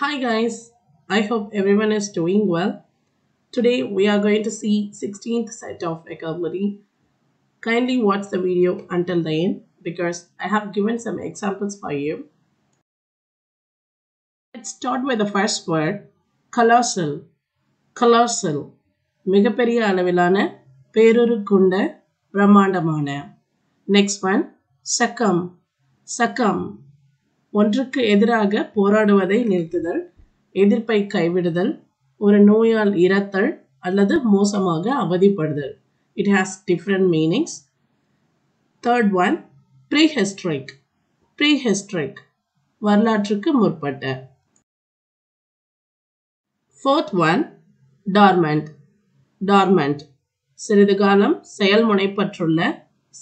Hi guys, I hope everyone is doing well. Today we are going to see 16th set of vocabulary. Kindly watch the video until the end because I have given some examples for you. Let's start with the first word, colossal. Colossal. மிகப்பெரிய அளவிலான பேரொரு கொண்ட பிரம்மாண்டமான. Next one, succumb. Succumb. ஒன்றுக்கு எதிராக போராடுவதை நிறுத்துதல், எதிர்ப்பை கைவிடுதல், ஒரு நோயால் இறத்தல் அல்லது மோசமாக அவதிப்படுதல். It has different meanings. Third one, prehistoric. Prehistoric. வரலாற்றுக்கு முற்பட்ட. Fourth one, dormant. Dormant. சிறிது காலம் செயல்முனைப்பற்றுள்ள,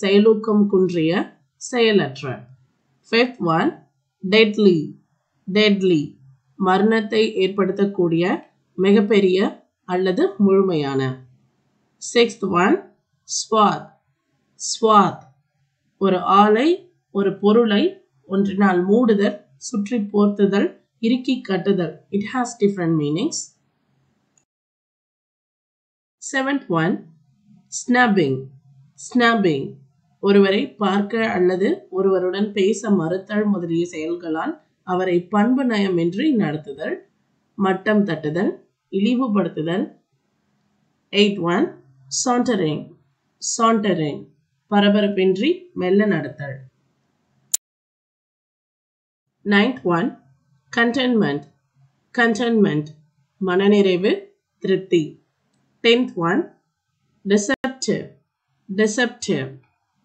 செயலூக்கம் குன்றிய, செயலற்ற. Fifth one, deadly. Deadly. மரணத்தை ஏற்படுத்தக்கூடிய மிகப்பெரிய அல்லது முழுமையான. Sixth one, swath. Swath. ஒரு ஆளை, ஒரு பொருளை ஒன்றினால் மூடுதல், சுற்றி போர்த்துதல், இறுக்கி கட்டுதல். It has different meanings. Seventh one, snubbing. Snubbing. ஒருவரை பார்க்க அல்லது ஒருவருடன் பேச மறுத்தல் முதலிய செயல்களால் அவரை பண்பு நயமின்றி நடத்துதல், மட்டம் தட்டுதல், இழிவுபடுத்துதல். 8 sauntering. Sauntering. பரபரப்பின்றி மெல்ல நடத்தல். 9th contentment. Contentment. மனநிறைவு, திருப்தி. 10th deceptive. Deceptive.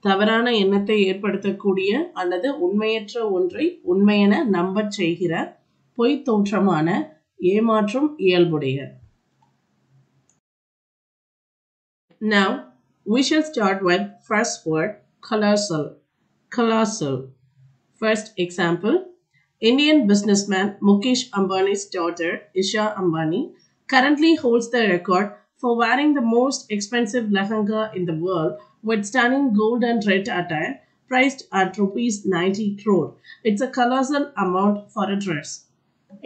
தவறான எண்ணத்தை ஏற்படுத்தக்கூடிய அல்லது உண்மையற்ற ஒன்றை உண்மையென நம்பச் செய்கிற பொய் தோற்றமான ஏமாற்றும் இயல்புடைய. Now we shall start with first word, colossal. Colossal. First example, Indian businessman Mukesh Ambani's daughter Isha Ambani currently holds the record for wearing the most expensive lehenga in the world with stunning gold and red attire priced at rupees 90 crore. It's a colossal amount for a dress.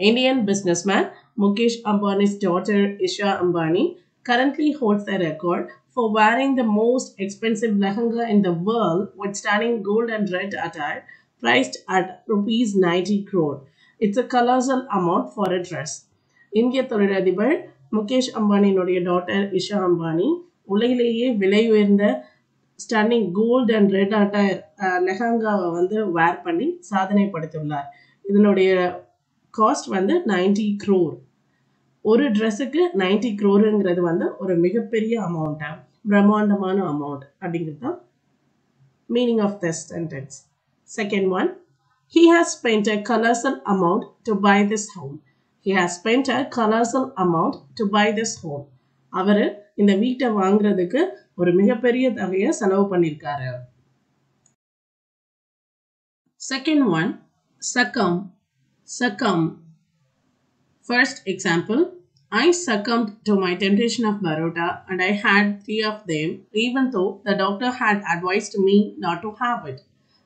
Indian businessman Mukesh Ambani's daughter Isha Ambani currently holds the record for wearing the most expensive lehenga in the world with stunning gold and red attire priced at rupees 90 crore. It's a colossal amount for a dress. இந்திய தொழிலதிபர் முகேஷ் அம்பானியினுடைய daughter Isha Ambani உலகிலேயே விலை உயர்ந்த stunning gold and red attire லெஹங்காவை wear பண்ணி சாதனை படுத்தியுள்ளார். இதனுடைய காஸ்ட் 90 crore. ஒரு ட்ரெஸ்ஸுக்கு 90 crore ஒரு மிகப்பெரிய அமௌண்ட்டா, பிரம்மாண்டமான அமௌண்ட் அப்படிங்கிறது தான் meaning of this sentence. Second one, he has spent a colossal amount to buy this home. He has spent a colossal amount to buy this home. அவர் இந்த வீட்டை வாங்குறதுக்கு ஒரு மிகப்பெரிய தொகையை செலவு பண்ணிருக்காரு. Second one, succumb. Succumb. First example, I succumbed to my temptation of Baroda and I had 3 of them even though the doctor had advised me not to have it.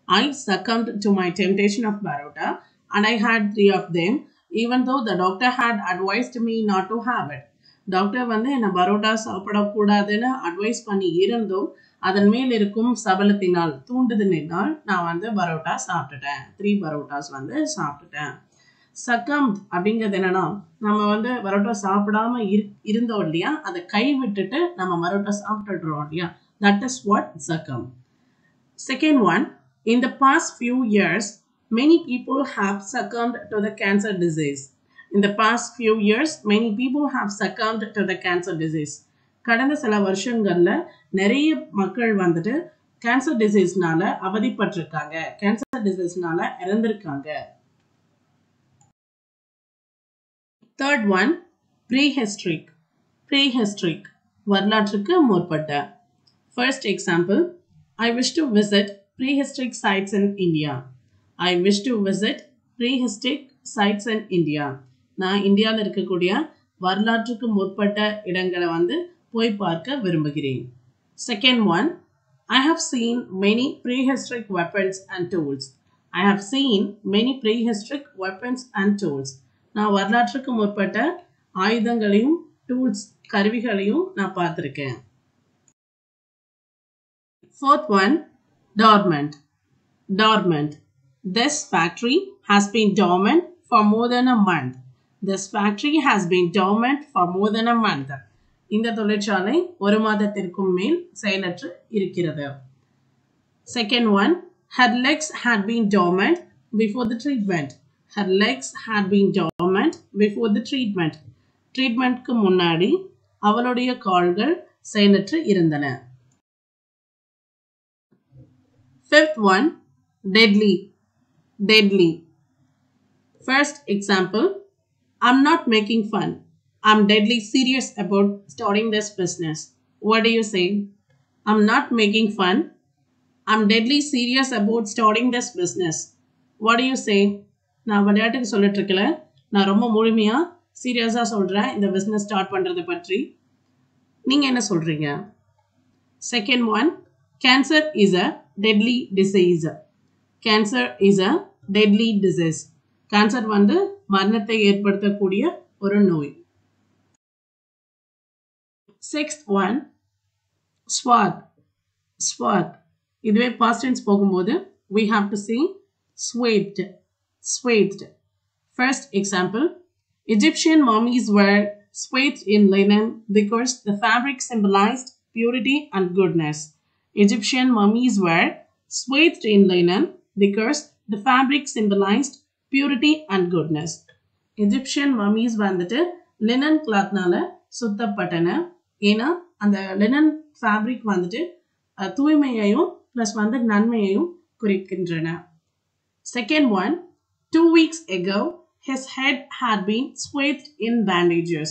I succumbed to my temptation of Baroda and I had 3 of them even though the doctor had advised me not to have it. Doctor என்னை பரோட்டா சாப்பிடக்கூடாதுன்னு advice பண்ணி இருந்தும் அதன் மேல் இருக்கும் சபலத்தினால் தூண்டுதலினால் நான் பரோட்டா சாப்பிட்டுட்டேன். 3 பரோட்டாஸ் சாப்பிட்டுட்டேன். சக்கம் அப்படிங்கிறது என்னன்னா, நம்ம பரோட்டா சாப்பிடாம இருந்தோம் இல்லையா, அதை கை விட்டுட்டு நம்ம பரோட்டா சாப்பிட்டுடுறோம் இல்லையா, தட் இஸ் வாட் சக்கம். Second one, in the past few years many people have succumbed to the cancer disease. In the past few years many people have succumbed to the cancer disease. கடந்த சில வருஷங்கள்ல நிறைய மக்கள் cancer டிசீஸ்னால அவதிப்பட்டிருக்காங்க, cancer டிசீஸ்னால இறந்திருக்காங்க. Third one, prehistoric. Prehistoric. வரலாற்றுக்கு முற்பட்ட. First example, I wish to visit prehistoric sites in India. I wish to visit prehistoric sites in India. நான் இந்தியாவில் இருக்கக்கூடிய வரலாற்றுக்கு முற்பட்ட இடங்களை போய் பார்க்க விரும்புகிறேன். Second one, I have seen many prehistoric weapons and tools. I have seen many prehistoric weapons and tools. நான் வரலாற்றுக்கு முற்பட்ட ஆயுதங்களையும் டூல்ஸ் கருவிகளையும் நான் பார்த்திருக்கேன். Fourth one, dormant. Dormant. This factory has been dormant for more than a month. This factory has been dormant for more than a month. இந்த தொழிற்சாலை ஒரு மாதத்திற்கும் மேல் செயலற்று இருக்கிறது. Second one, her legs had been dormant before the treatment. Her legs had been dormant before the treatment. ட்ரீட்மெண்ட்க்கு முன்னாடி அவளுடைய கால்கள் செயலற்று இருந்தன. Fifth one, deadly. Deadly. First example, I'm not making fun. I'm deadly serious about starting this business. What do you say? I'm not making fun. I'm deadly serious about starting this business. What do you say? நான் விளையாட்டுக்கு சொல்லிட்டு இருக்கல, நான் ரொம்ப முழுமையா சீரியஸா சொல்றேன் இந்த பிசினஸ் ஸ்டார்ட் பண்றதை பற்றி. நீங்க என்ன சொல்றீங்க? Second one, cancer is a deadly disease. Cancer is a deadly disease. Cancer வந்து மரணத்தை ஏற்படுத்தக்கூடிய ஒரு நோய். Sixth one, swath. Swath. இதுவே past tense போகும்போது we have to say swathed. Swathed. First example, Egyptian mummies were swathed in linen because the fabric symbolized purity and goodness. Egyptian mummies were swathed in linen because the fabric symbolized purity and goodness. Egyptian mummies வந்துட்டு linen clothனால சுத்தப்பட்டன. ஏன்னா அந்த linen fabric வந்துட்டு தூய்மையையும் plus வந்து நன்மையையும் குறிக்கின்றன. Second one, 2 weeks ago his head had been swathed in bandages.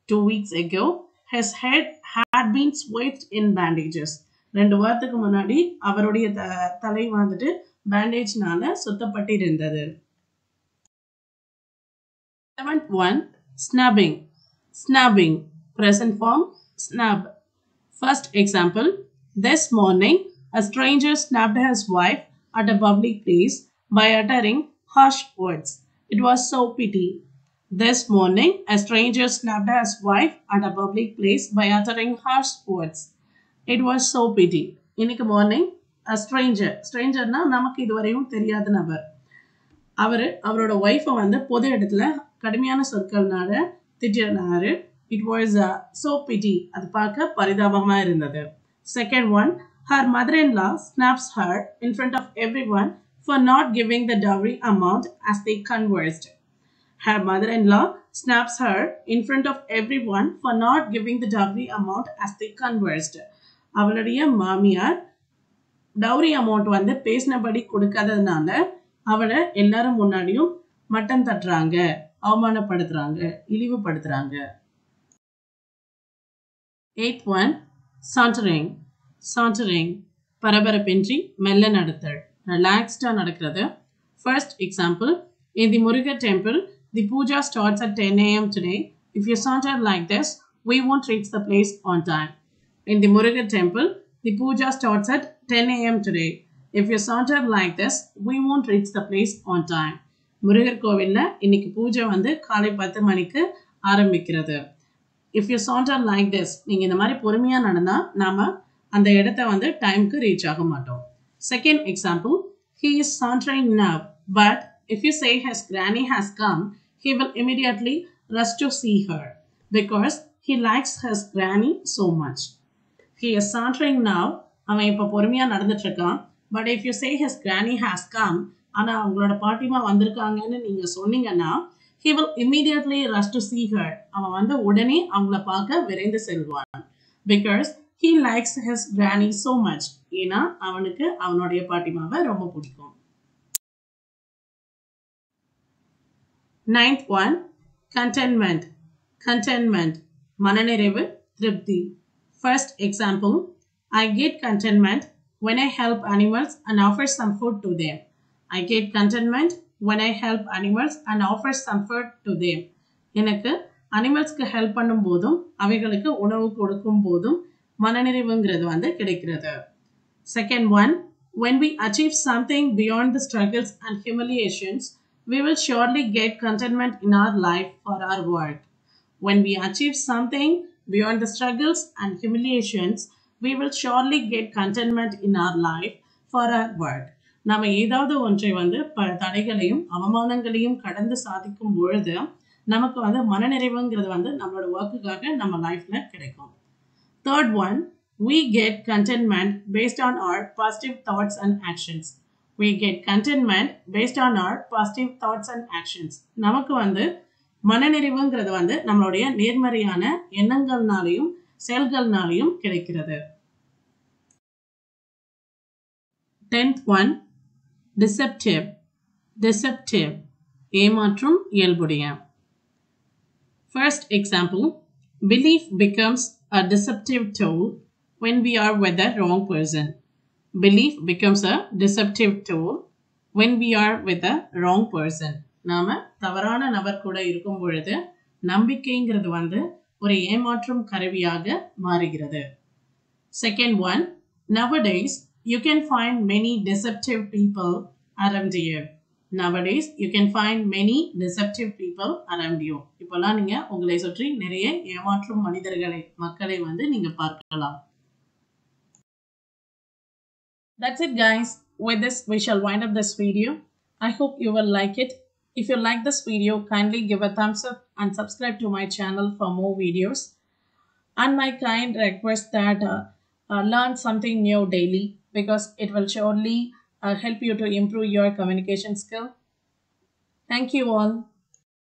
2 weeks ago his head had been swathed in bandages. 2 வாரத்துக்கு முன்னாடி அவருடைய தலை வந்துட்டு பேண்டேஜ்னால சுத்தப்பட்டிருந்தது. Seventh one, snubbing. Snubbing. Present form, snub. First example, this morning a stranger snubbed his wife at a public place by uttering harsh words. It was so pity. This morning a stranger snubbed his wife at a public place by uttering harsh words. It was so pity. இன்னைக்கு morning ஸ்ட்ரேஞ்சர்னா நமக்கு இதுவரையும் தெரியாத நபர், அவரோட wifi வந்து பொது இடத்துல கடுமையான சொற்கள்னால திட்டினாரு. It was so pity. அது பார்க்க பரிதாபமா இருந்தது. Second one, her mother-in-law snaps her in front of everyone for not giving the dowry amount as they conversed. Her mother-in-law snaps her in front of everyone for not giving the dowry amount as they conversed. அவளுடைய மாமியார் dowry amount வந்து பேசினபடி கொடுக்காததுனால அவளை எல்லாரும் முன்னாடியும் மட்டம் தட்டுறாங்க, அவமானப்படுத்துறாங்க, இழிவுபடுத்துறாங்க. Eighth one, sauntering. Sauntering. பரபரப்பின்றி மெல்ல நடத்தல், ரிலாக்ஸ்டா நடக்கிறது. First example, in the Muruga temple, the puja starts at 10 a.m. today. If you saunter like this, we won't reach the place on time. In the Muruga temple, the puja starts at 10 a.m. today. If you saunter like this, we won't reach the place on time. Murugar கோவில்ல இன்னைக்கு பூஜை வந்து காலை 10 மணிக்கு ஆரம்பிக்கிறது. If you saunter like this, நீங்க இந்த மாதிரி பொறுமையா நடந்தா நாம அந்த இடத்தை வந்து டைம்க்கு ரீச் ஆக மாட்டோம். Second example, he is sauntering now, but if you say his granny has come, he will immediately rush to see her because he likes his granny so much. He is sauntering now. அவன் இப்ப பொறுமையா நடந்துட்டு இருக்கான். But if you say his granny has come, ஆனா அவங்களோட பாட்டிமா வந்திருக்காங்கன்னு நீங்க சொன்னீங்கன்னா, he will immediately rush to see her. அவன் வந்து உடனே அவங்கள பார்க்க விரைந்து செல்வான். Because he likes his granny so much. ஏன்னா அவனுக்கு அவனுடைய பாட்டிமாவை ரொம்ப பிடிக்கும். Ninth one, contentment. Contentment. மனநிறைவு, திருப்தி. First example, I get contentment when I help animals and offer some food to them. I get contentment when I help animals and offer some food to them. எனக்கு அனிமல்ஸ்க்கு help பண்ணும் போதும் அவைகளுக்கு உணவு கொடுக்கும் போதும் மனநிறைவுங்கிறது வந்து கிடைக்கிறது. Second one, when we achieve something beyond the struggles and humiliations we will surely get contentment in our life for our work. When we achieve something beyond the struggles and humiliations, we will surely get contentment in our life for our work. நாம ஏதாவது ஒன்றை பல தடைகளையும் அவமானங்களையும் கடந்து சாதிக்கும் பொழுது நமக்கு மனநிறைவுங்கிறது நம்மளோட ஒர்க்குக்காக நம்ம லைஃப்ல கிடைக்கும். Third one, we get contentment based on our positive thoughts and actions. We get contentment based on our positive thoughts and actions. நமக்கு மனநிறைவுங்கிறது நம்மளுடைய நேர்மறையான எண்ணங்கள்னாலையும் செயல்கள்னாலையும் கிடைக்கிறது. 10th one, deceptive. Deceptive, ஏமாற்றும் இயல்புடைய. First example, belief becomes a deceptive tool when we are with the wrong person. Belief becomes a deceptive tool when we are with the wrong person. நாம தவறான நபர் கூட இருக்கும் பொழுது நம்பிக்கைங்கிறது ஒரு ஏமாற்றும் கருவியாக மாறுகிறது. Second one, nowadays you can find many deceptive people around you. Nowadays you can find many deceptive people around you. இப்போலாம் நீங்க உங்களை சுற்றி நிறைய ஏமாற்றும் மக்களை நீங்க பார்க்கலாம். That's it guys. With this we shall wind up this video. I hope you will like it. If you like this video, kindly give a thumbs up and subscribe to my channel for more videos. And my kind request that learn something new daily, because it will surely help you to improve your communication skill. Thank you all.